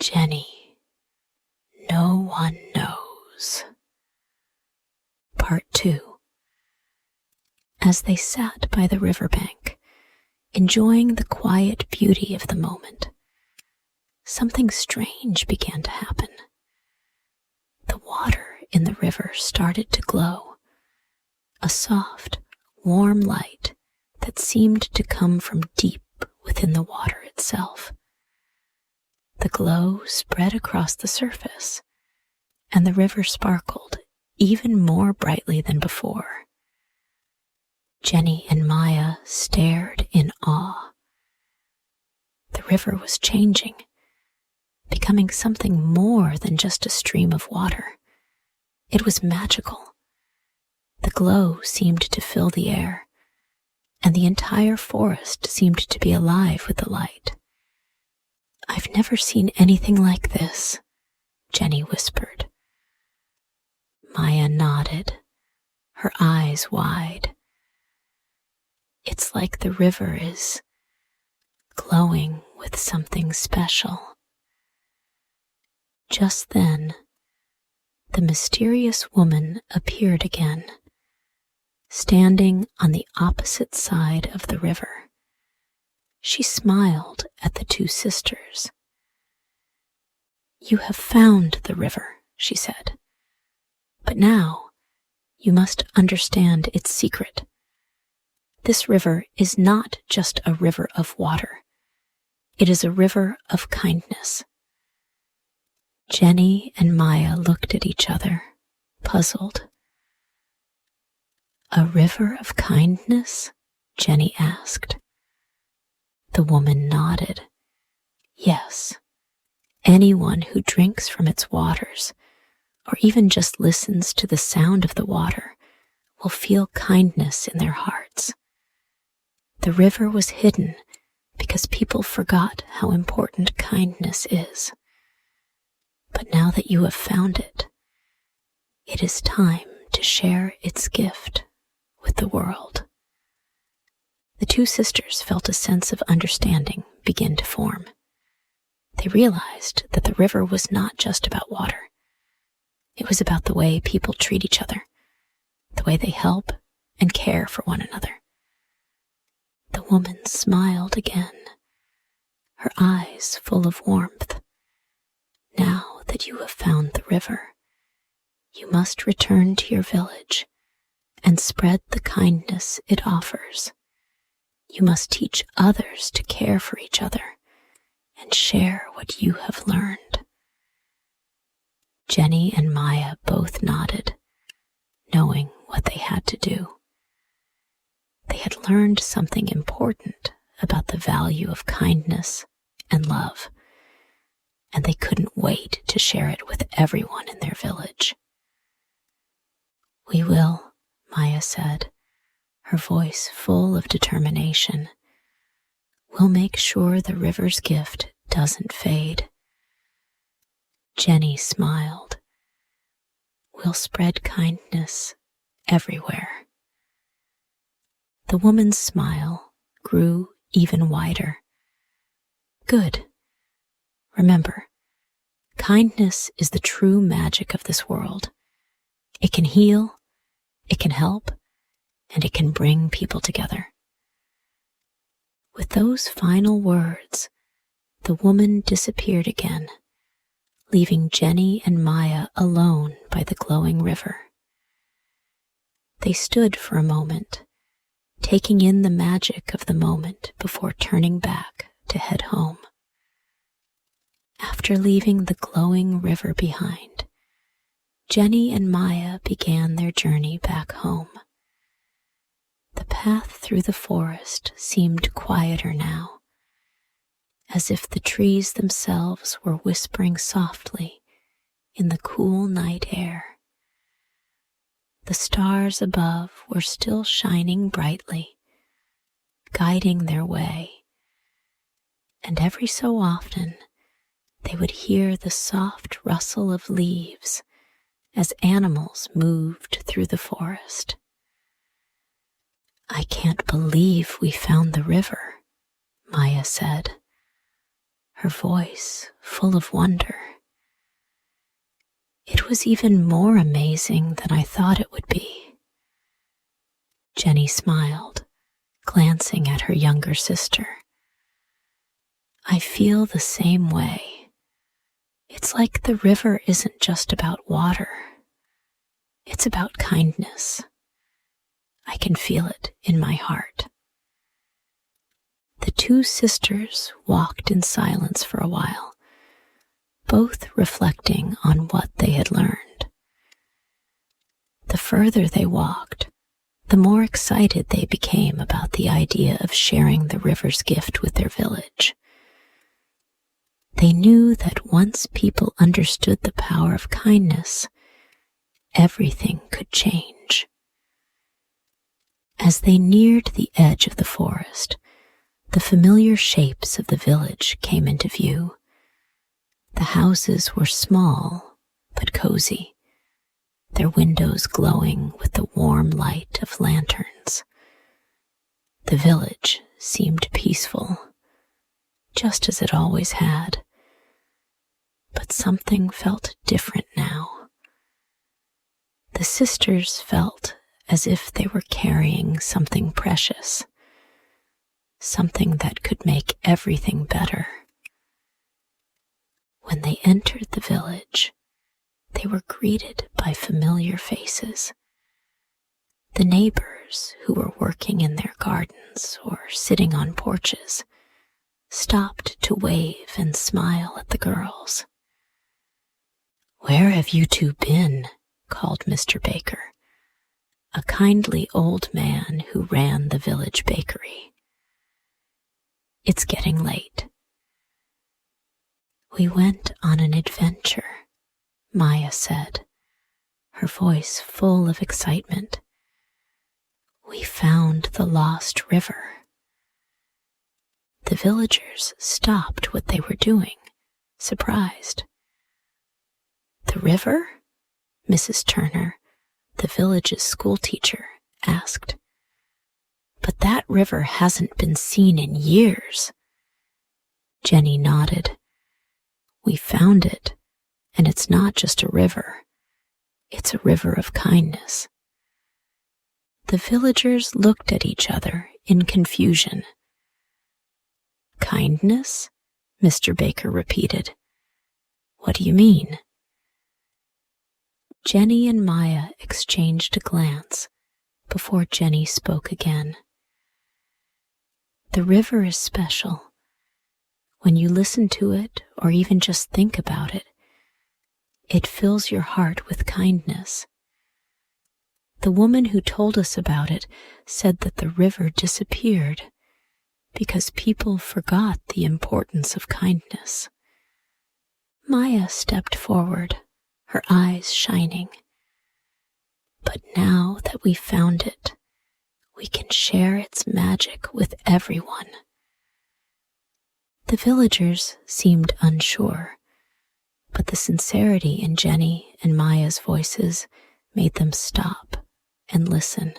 Jenny, no one knows. Part 2. As they sat by the riverbank, enjoying the quiet beauty of the moment, something strange began to happen. The water in the river started to glow, a soft, warm light that seemed to come from deep within the water itself. The glow spread across the surface, and the river sparkled even more brightly than before. Jenny and Maya stared in awe. The river was changing, becoming something more than just a stream of water. It was magical. The glow seemed to fill the air, and the entire forest seemed to be alive with the light. "I've never seen anything like this," Jenny whispered. Maya nodded, her eyes wide. "It's like the river is glowing with something special." Just then, the mysterious woman appeared again, standing on the opposite side of the river. She smiled at the two sisters. "You have found the river," she said. "But now you must understand its secret. This river is not just a river of water. It is a river of kindness." Jenny and Maya looked at each other, puzzled. "A river of kindness?" Jenny asked. The woman nodded. "Yes, anyone who drinks from its waters, or even just listens to the sound of the water, will feel kindness in their hearts. The river was hidden because people forgot how important kindness is. But now that you have found it, it is time to share its gift with the world." The two sisters felt a sense of understanding begin to form. They realized that the river was not just about water. It was about the way people treat each other, the way they help and care for one another. The woman smiled again, her eyes full of warmth. "Now that you have found the river, you must return to your village and spread the kindness it offers. You must teach others to care for each other and share what you have learned." Jenny and Maya both nodded, knowing what they had to do. They had learned something important about the value of kindness and love, and they couldn't wait to share it with everyone in their village. "We will," Maya said, her voice full of determination. "We'll make sure the river's gift doesn't fade." Jenny smiled. "We'll spread kindness everywhere." The woman's smile grew even wider. "Good. Remember, kindness is the true magic of this world. It can heal, it can help, and it can bring people together." With those final words, the woman disappeared again, leaving Jenny and Maya alone by the glowing river. They stood for a moment, taking in the magic of the moment before turning back to head home. After leaving the glowing river behind, Jenny and Maya began their journey back home. The path through the forest seemed quieter now, as if the trees themselves were whispering softly in the cool night air. The stars above were still shining brightly, guiding their way, and every so often they would hear the soft rustle of leaves as animals moved through the forest. "I can't believe we found the river," Maya said. her voice full of wonder. "It was even more amazing than I thought it would be." Jenny smiled, glancing at her younger sister. "I feel the same way. It's like the river isn't just about water. It's about kindness. I can feel it in my heart." The two sisters walked in silence for a while, both reflecting on what they had learned. The further they walked, the more excited they became about the idea of sharing the river's gift with their village. They knew that once people understood the power of kindness, everything could change. As they neared the edge of the forest, the familiar shapes of the village came into view. The houses were small but cozy, their windows glowing with the warm light of lanterns. The village seemed peaceful, just as it always had. But something felt different now. The sisters felt as if they were carrying something precious, something that could make everything better. When they entered the village, they were greeted by familiar faces. The neighbors who were working in their gardens or sitting on porches stopped to wave and smile at the girls. "Where have you two been?" called Mr. Baker, a kindly old man who ran the village bakery. "It's getting late." "We went on an adventure," Maya said, her voice full of excitement. "We found the lost river." The villagers stopped what they were doing, surprised. "The river?" Mrs. Turner, the village's schoolteacher, asked. "But that river hasn't been seen in years." Jenny nodded. "We found it, and it's not just a river. It's a river of kindness." The villagers looked at each other in confusion. "Kindness?" Mr. Baker repeated. "What do you mean?" Jenny and Maya exchanged a glance before Jenny spoke again. "The river is special. When you listen to it, or even just think about it, it fills your heart with kindness. The woman who told us about it said that the river disappeared because people forgot the importance of kindness." Maya stepped forward, her eyes shining. "But now that we found it, we can share its magic with everyone." The villagers seemed unsure, but the sincerity in Jenny and Maya's voices made them stop and listen.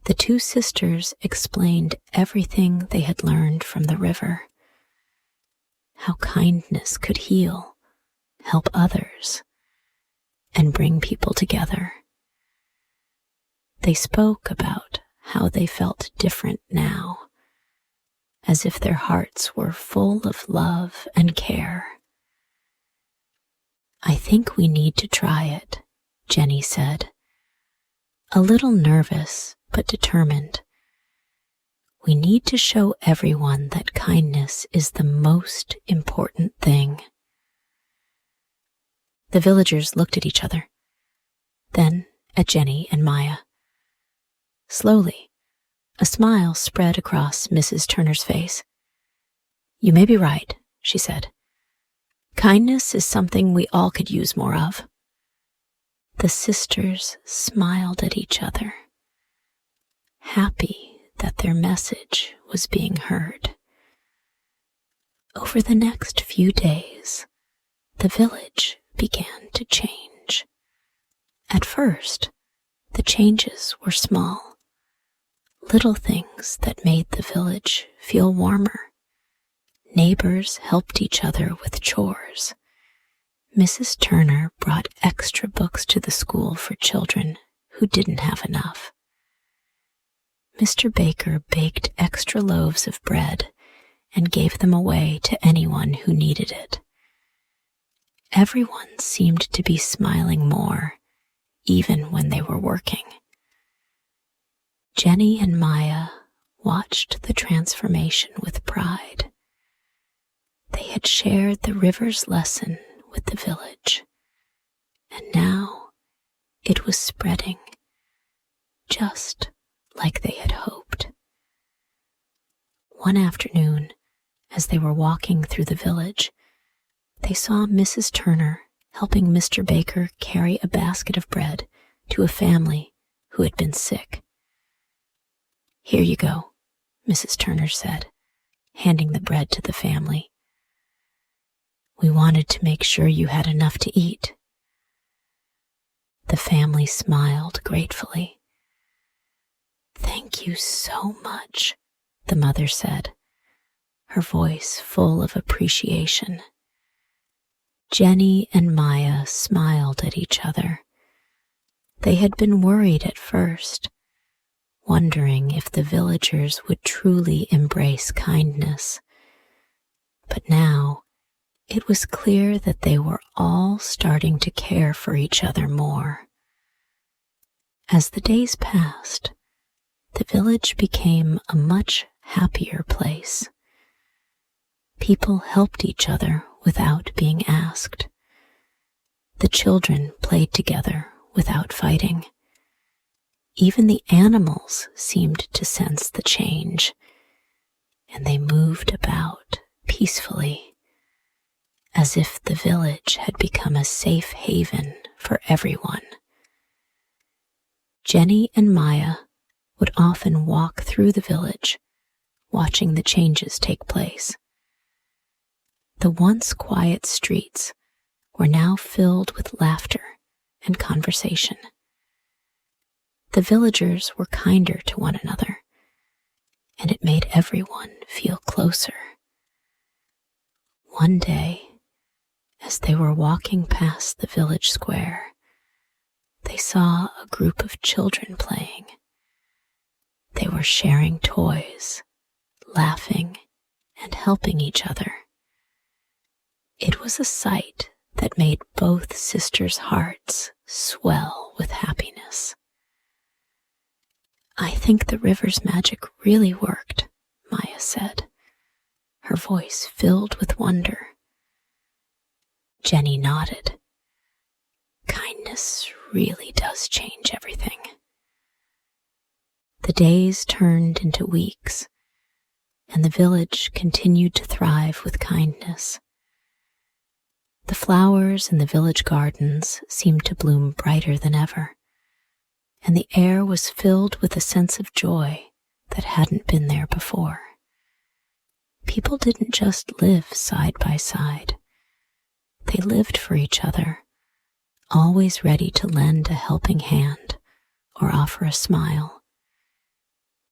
The two sisters explained everything they had learned from the river. How kindness could heal, help others, and bring people together. They spoke about how they felt different now, as if their hearts were full of love and care. "I think we need to try it," Jenny said, a little nervous but determined. "We need to show everyone that kindness is the most important thing." The villagers looked at each other, then at Jenny and Maya. Slowly, a smile spread across Mrs. Turner's face. "You may be right," she said. "Kindness is something we all could use more of." The sisters smiled at each other, happy that their message was being heard. Over the next few days, the village began to change. At first, the changes were small, little things that made the village feel warmer. Neighbors helped each other with chores. Mrs. Turner brought extra books to the school for children who didn't have enough. Mr. Baker baked extra loaves of bread and gave them away to anyone who needed it. Everyone seemed to be smiling more, even when they were working. Jenny and Maya watched the transformation with pride. They had shared the river's lesson with the village, and now it was spreading, just like they had hoped. One afternoon, as they were walking through the village, they saw Mrs. Turner helping Mr. Baker carry a basket of bread to a family who had been sick. "Here you go," Mrs. Turner said, handing the bread to the family. "We wanted to make sure you had enough to eat." The family smiled gratefully. "Thank you so much," the mother said, her voice full of appreciation. Jenny and Maya smiled at each other. They had been worried at first, wondering if the villagers would truly embrace kindness. But now it was clear that they were all starting to care for each other more. As the days passed, the village became a much happier place. People helped each other without being asked. The children played together without fighting. Even the animals seemed to sense the change, and they moved about peacefully, as if the village had become a safe haven for everyone. Jenny and Maya would often walk through the village, watching the changes take place. The once quiet streets were now filled with laughter and conversation. The villagers were kinder to one another, and it made everyone feel closer. One day, as they were walking past the village square, they saw a group of children playing. They were sharing toys, laughing, and helping each other. It was a sight that made both sisters' hearts swell with happiness. "I think the river's magic really worked," Maya said, her voice filled with wonder. Jenny nodded. "Kindness really does change everything." The days turned into weeks, and the village continued to thrive with kindness. The flowers in the village gardens seemed to bloom brighter than ever, and the air was filled with a sense of joy that hadn't been there before. People didn't just live side by side. They lived for each other, always ready to lend a helping hand or offer a smile.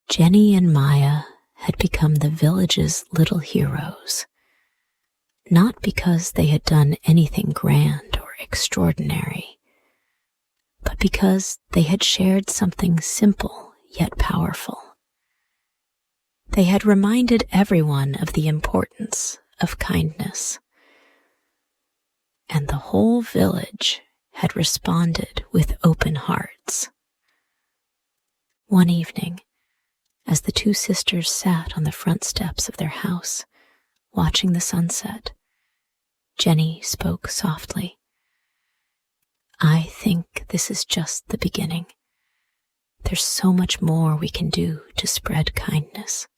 Jenny and Maya had become the village's little heroes, not because they had done anything grand or extraordinary, but because they had shared something simple yet powerful. They had reminded everyone of the importance of kindness, and the whole village had responded with open hearts. One evening, as the two sisters sat on the front steps of their house, watching the sunset, Jenny spoke softly. "I think this is just the beginning. There's so much more we can do to spread kindness."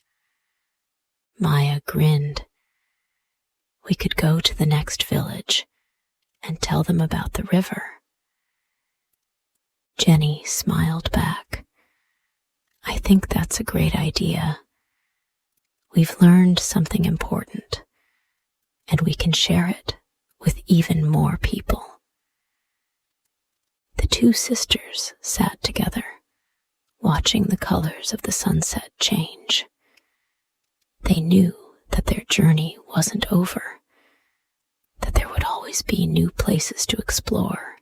Maya grinned. "We could go to the next village and tell them about the river." Jenny smiled back. "I think that's a great idea. We've learned something important, and we can share it with even more people." The two sisters sat together, watching the colors of the sunset change. They knew that their journey wasn't over, that there would always be new places to explore,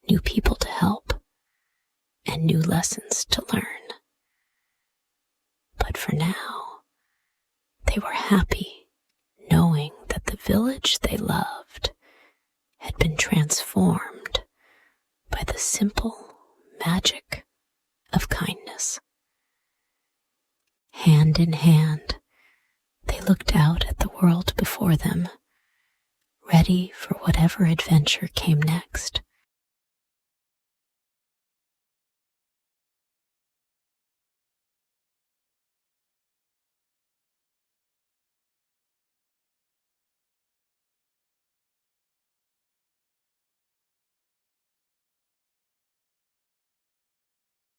new people to help, and new lessons to learn. But for now, they were happy knowing that the village they loved had been transformed by the simple magic of kindness. Hand in hand, they looked out at the world before them, ready for whatever adventure came next.